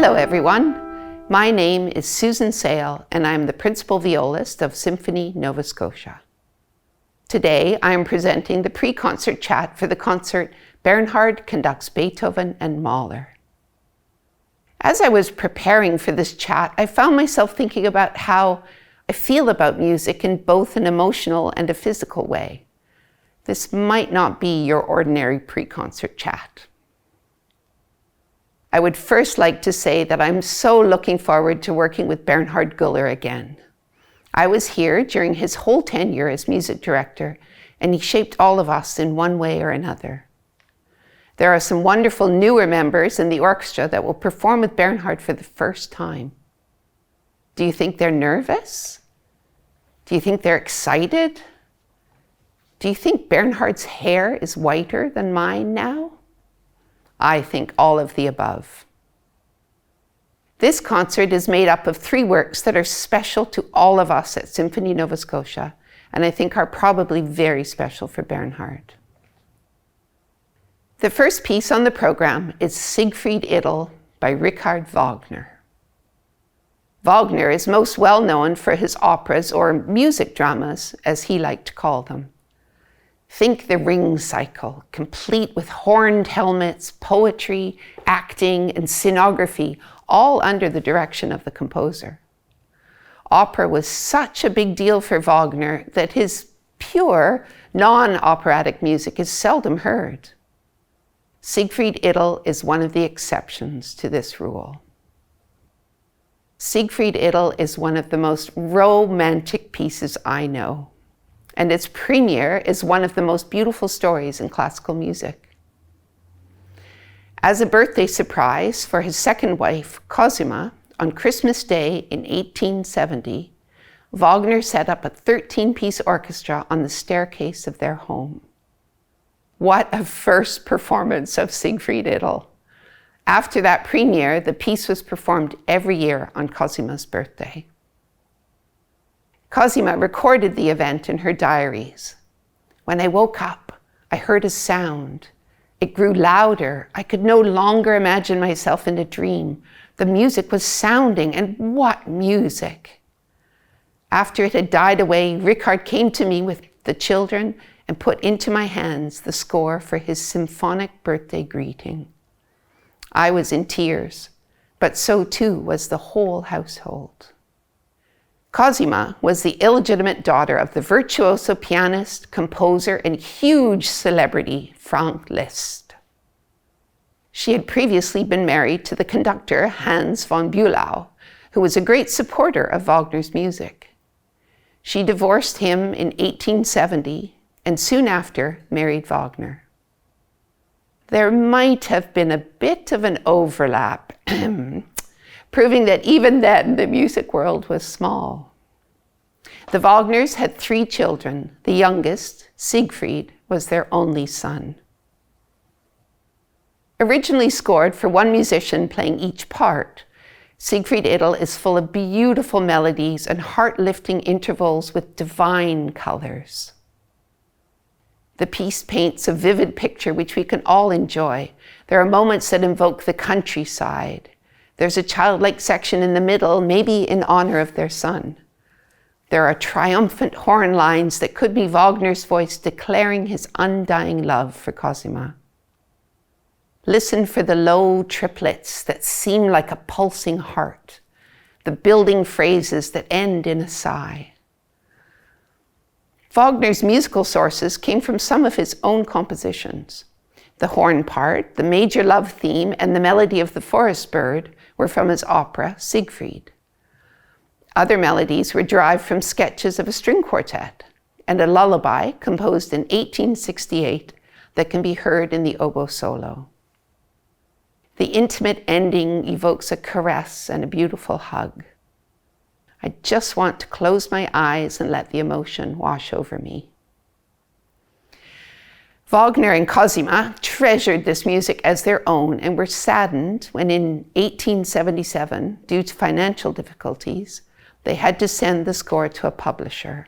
Hello everyone, my name is Susan Sayle and I'm the principal violist of Symphony, Nova Scotia. Today I am presenting the pre-concert chat for the concert Bernhard conducts Beethoven and Mahler. As I was preparing for this chat, I found myself thinking about how I feel about music in both an emotional and a physical way. This might not be your ordinary pre-concert chat. I would first like to say that I'm so looking forward to working with Bernhard Gueller again. I was here during his whole tenure as music director, and he shaped all of us in one way or another. There are some wonderful newer members in the orchestra that will perform with Bernhard for the first time. Do you think they're nervous? Do you think they're excited? Do you think Bernhard's hair is whiter than mine now? I think all of the above. This concert is made up of 3 works that are special to all of us at Symphony Nova Scotia, and I think are probably very special for Bernhard. The first piece on the program is Siegfried Idyll by Richard Wagner. Wagner is most well known for his operas, or music dramas, as he liked to call them. Think the Ring Cycle, complete with horned helmets, poetry, acting, and scenography, all under the direction of the composer. Opera was such a big deal for Wagner that his pure, non-operatic music is seldom heard. Siegfried Idyll is one of the exceptions to this rule. Siegfried Idyll is one of the most romantic pieces I know, and its premiere is one of the most beautiful stories in classical music. As a birthday surprise for his second wife, Cosima, on Christmas Day in 1870, Wagner set up a 13-piece orchestra on the staircase of their home. What a first performance of Siegfried Idyll! After that premiere, the piece was performed every year on Cosima's birthday. Cosima recorded the event in her diaries. When I woke up, I heard a sound. It grew louder. I could no longer imagine myself in a dream. The music was sounding, and what music! After it had died away, Richard came to me with the children and put into my hands the score for his symphonic birthday greeting. I was in tears, but so too was the whole household. Cosima was the illegitimate daughter of the virtuoso pianist, composer, and huge celebrity Franz Liszt. She had previously been married to the conductor Hans von Bülow, who was a great supporter of Wagner's music. She divorced him in 1870 and soon after married Wagner. There might have been a bit of an overlap, proving that even then the music world was small. The Wagners had 3 children. The youngest, Siegfried, was their only son. Originally scored for 1 musician playing each part, Siegfried Idyll is full of beautiful melodies and heart-lifting intervals with divine colors. The piece paints a vivid picture which we can all enjoy. There are moments that invoke the countryside. There's a childlike section in the middle, maybe in honor of their son. There are triumphant horn lines that could be Wagner's voice declaring his undying love for Cosima. Listen for the low triplets that seem like a pulsing heart, the building phrases that end in a sigh. Wagner's musical sources came from some of his own compositions. The horn part, the major love theme, and the melody of the forest bird were from his opera, Siegfried. Other melodies were derived from sketches of a string quartet and a lullaby composed in 1868 that can be heard in the oboe solo. The intimate ending evokes a caress and a beautiful hug. I just want to close my eyes and let the emotion wash over me. Wagner and Cosima treasured this music as their own and were saddened when in 1877, due to financial difficulties, they had to send the score to a publisher.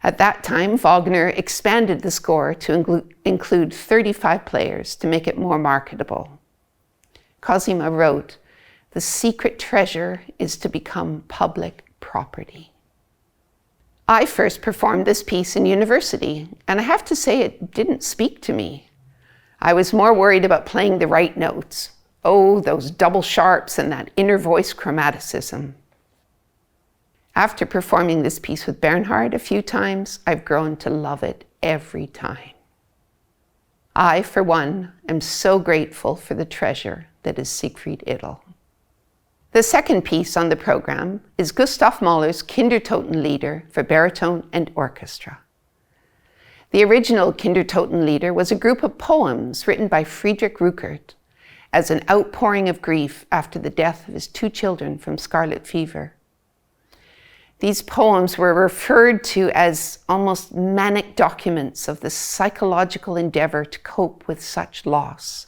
At that time, Wagner expanded the score to include 35 players to make it more marketable. Cosima wrote, "The secret treasure is to become public property." I first performed this piece in university, and I have to say it didn't speak to me. I was more worried about playing the right notes. Oh, those double sharps and that inner voice chromaticism. After performing this piece with Bernhard a few times, I've grown to love it every time. I, for one, am so grateful for the treasure that is Siegfried Idyll. The second piece on the program is Gustav Mahler's Kindertotenlieder for baritone and orchestra. The original Kindertotenlieder was a group of poems written by Friedrich Rückert as an outpouring of grief after the death of his 2 children from scarlet fever. These poems were referred to as almost manic documents of the psychological endeavor to cope with such loss.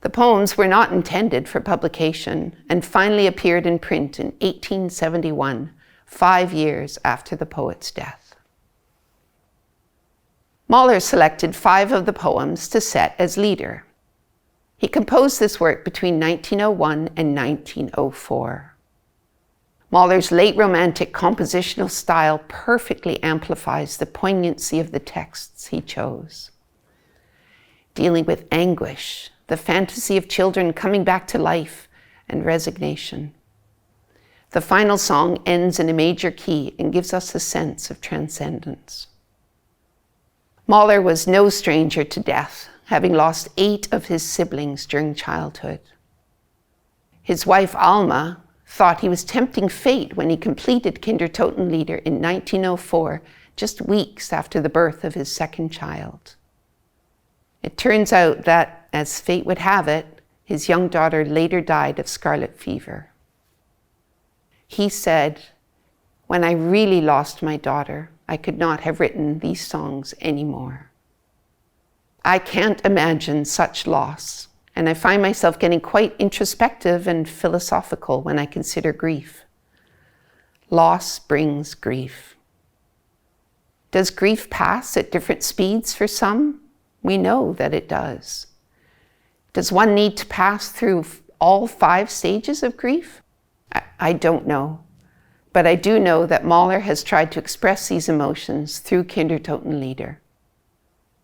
The poems were not intended for publication and finally appeared in print in 1871, 5 years after the poet's death. Mahler selected 5 of the poems to set as Lieder. He composed this work between 1901 and 1904. Mahler's late Romantic compositional style perfectly amplifies the poignancy of the texts he chose. Dealing with anguish, the fantasy of children coming back to life, and resignation. The final song ends in a major key and gives us a sense of transcendence. Mahler was no stranger to death, having lost 8 of his siblings during childhood. His wife Alma thought he was tempting fate when he completed Kindertotenlieder in 1904, just weeks after the birth of his 2nd child. It turns out that, as fate would have it, his young daughter later died of scarlet fever. He said, "When I really lost my daughter, I could not have written these songs anymore." I can't imagine such loss, and I find myself getting quite introspective and philosophical when I consider grief. Loss brings grief. Does grief pass at different speeds for some? We know that it does. Does one need to pass through all 5 stages of grief? I don't know, but I do know that Mahler has tried to express these emotions through Kindertotenlieder.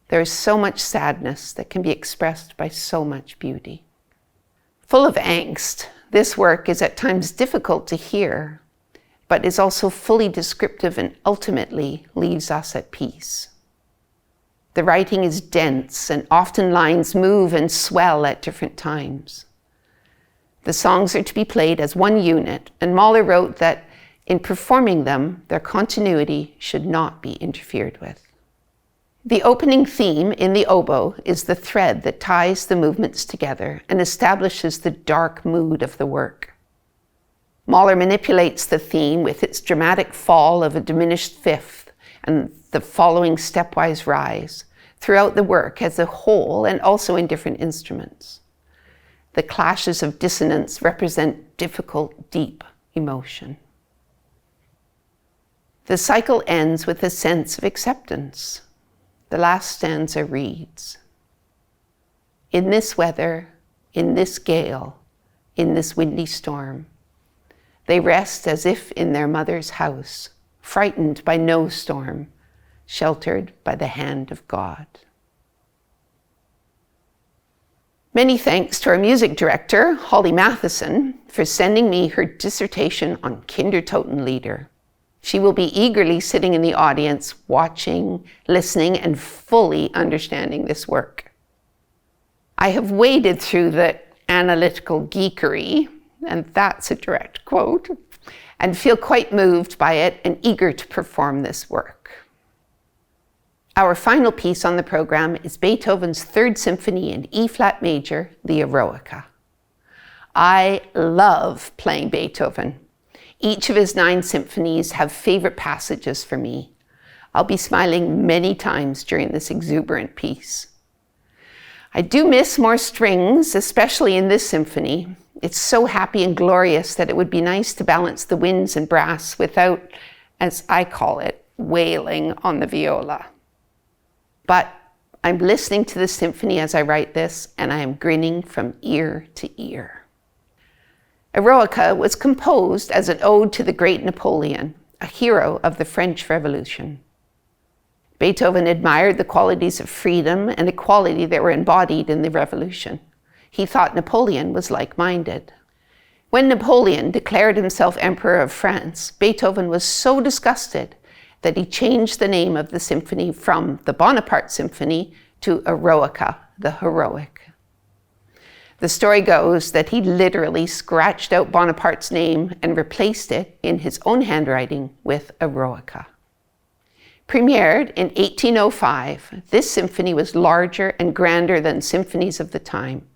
There is so much sadness that can be expressed by so much beauty. Full of angst, this work is at times difficult to hear, but is also fully descriptive and ultimately leaves us at peace. The writing is dense and often lines move and swell at different times. The songs are to be played as one unit, and Mahler wrote that in performing them, their continuity should not be interfered with. The opening theme in the oboe is the thread that ties the movements together and establishes the dark mood of the work. Mahler manipulates the theme with its dramatic fall of a diminished fifth and the following stepwise rise throughout the work as a whole and also in different instruments. The clashes of dissonance represent difficult, deep emotion. The cycle ends with a sense of acceptance. The last stanza reads, "In this weather, in this gale, in this windy storm, they rest as if in their mother's house, frightened by no storm, sheltered by the hand of God." Many thanks to our music director, Holly Matheson, for sending me her dissertation on Kindertotenlieder. She will be eagerly sitting in the audience, watching, listening, and fully understanding this work. I have waded through the analytical geekery, and that's a direct quote, and feel quite moved by it and eager to perform this work. Our final piece on the program is Beethoven's 3rd Symphony in E-flat major, the Eroica. I love playing Beethoven. Each of his 9 symphonies have favorite passages for me. I'll be smiling many times during this exuberant piece. I do miss more strings, especially in this symphony. It's so happy and glorious that it would be nice to balance the winds and brass without, as I call it, wailing on the viola. But I'm listening to the symphony as I write this, and I am grinning from ear to ear. Eroica was composed as an ode to the great Napoleon, a hero of the French Revolution. Beethoven admired the qualities of freedom and equality that were embodied in the revolution. He thought Napoleon was like-minded. When Napoleon declared himself Emperor of France, Beethoven was so disgusted that he changed the name of the symphony from the Bonaparte Symphony to Eroica, the heroic. The story goes that he literally scratched out Bonaparte's name and replaced it in his own handwriting with Eroica. Premiered in 1805, this symphony was larger and grander than symphonies of the time.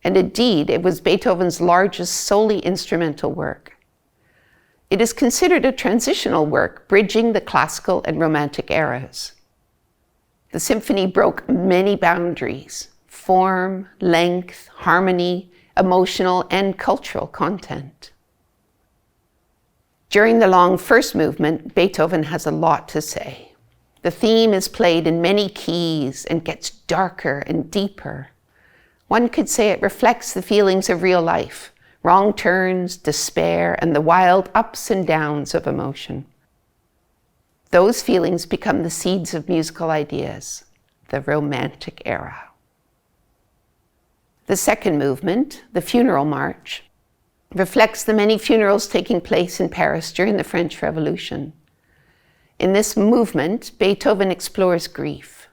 And indeed, it was Beethoven's largest solely instrumental work. It is considered a transitional work, bridging the classical and romantic eras. The symphony broke many boundaries: form, length, harmony, emotional and cultural content. During the long first movement, Beethoven has a lot to say. The theme is played in many keys and gets darker and deeper. One could say it reflects the feelings of real life, wrong turns, despair, and the wild ups and downs of emotion. Those feelings become the seeds of musical ideas, the Romantic era. The second movement, the Funeral March, reflects the many funerals taking place in Paris during the French Revolution. In this movement, Beethoven explores grief.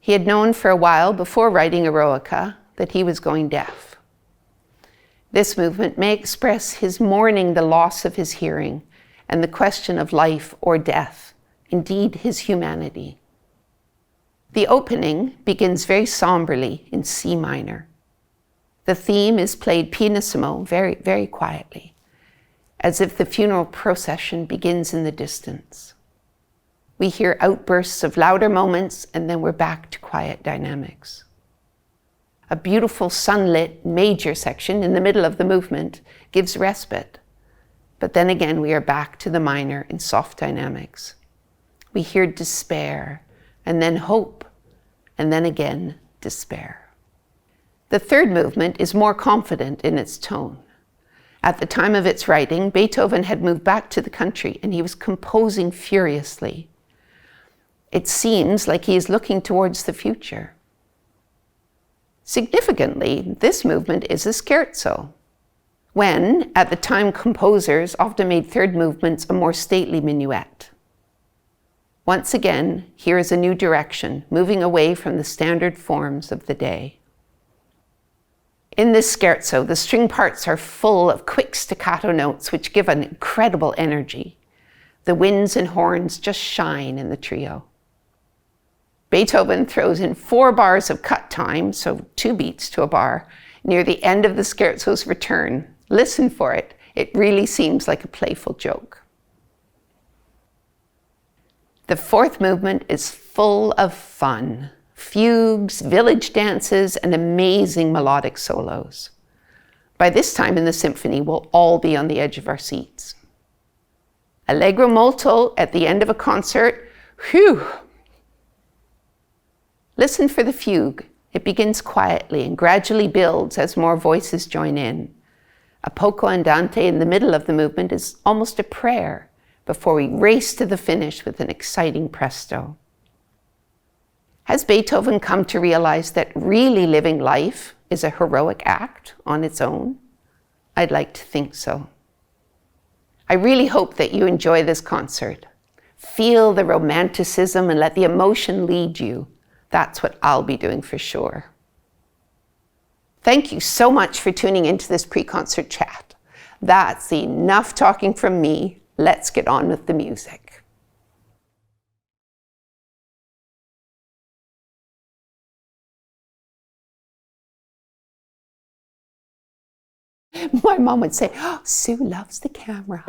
He had known for a while before writing Eroica that he was going deaf. This movement may express his mourning the loss of his hearing and the question of life or death, indeed his humanity. The opening begins very somberly in C minor. The theme is played pianissimo, very, very quietly, as if the funeral procession begins in the distance. We hear outbursts of louder moments, and then we're back to quiet dynamics. A beautiful sunlit major section in the middle of the movement gives respite. But then again, we are back to the minor in soft dynamics. We hear despair, and then hope, and then again, despair. The third movement is more confident in its tone. At the time of its writing, Beethoven had moved back to the country, and he was composing furiously. It seems like he is looking towards the future. Significantly, this movement is a scherzo, when, at the time, composers often made third movements a more stately minuet. Once again, here is a new direction, moving away from the standard forms of the day. In this scherzo, the string parts are full of quick staccato notes which give an incredible energy. The winds and horns just shine in the trio. Beethoven throws in 4 bars of cut time, so 2 beats to a bar, near the end of the scherzo's return. Listen for it. It really seems like a playful joke. The fourth movement is full of fun. Fugues, village dances, and amazing melodic solos. By this time in the symphony, we'll all be on the edge of our seats. Allegro molto at the end of a concert. Whew! Listen for the fugue. It begins quietly and gradually builds as more voices join in. A poco andante in the middle of the movement is almost a prayer before we race to the finish with an exciting presto. Has Beethoven come to realize that really living life is a heroic act on its own? I'd like to think so. I really hope that you enjoy this concert. Feel the romanticism and let the emotion lead you. That's what I'll be doing for sure. Thank you so much for tuning into this pre-concert chat. That's enough talking from me. Let's get on with the music. My mom would say, "Oh, Sue loves the camera."